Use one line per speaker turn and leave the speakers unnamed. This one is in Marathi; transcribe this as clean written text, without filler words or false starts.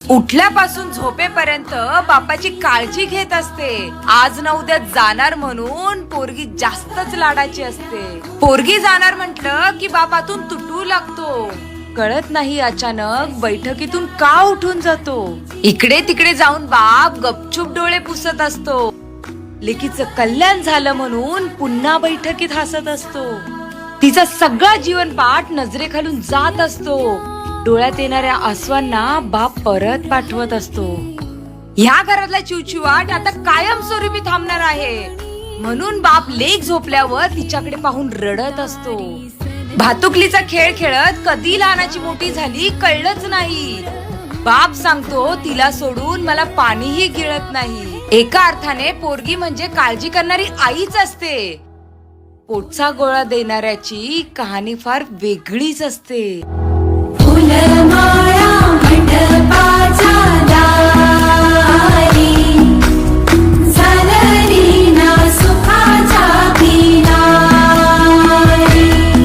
उठल्यापासून झोपेपर्यंत बापाची काळजी घेत असते. आज न उद्या जाणार म्हणून पोरगी जास्तच लाडाची असते. पोरगी जाणार म्हटलं की बापातून तुटू लागतो. कळत नाही अचानक बैठकीतून का उठून जातो. इकडे तिकडे जाऊन बाप गपचूप डोळे पुसत असतो. लेकीचं कल्याण झालं म्हणून पुन्हा बैठकीत हसत असतो. तिचा सगळा जीवनपाठ नजरेखालून जात असतो. डोळ्यात येणाऱ्या आसवांना बाप परत पाठवत असतो. ह्या घरातला चिवचिवाट आता कायमस्वरूपी थांबणार आहे म्हणून बाप लेक झोपल्यावर तिच्याकडे पाहून रडत असतो. भातुकलीचा खेळ खेळत कधी लहानाची मोठी झाली कळलंच नाही. बाप सांगतो तिला सोडून मला पाणीही गिळत नाही. एका अर्थाने पोरगी म्हणजे काळजी करणारी आईच असते. पोटचा गोळा देणाऱ्याची कहाणी फार वेगळीच असते.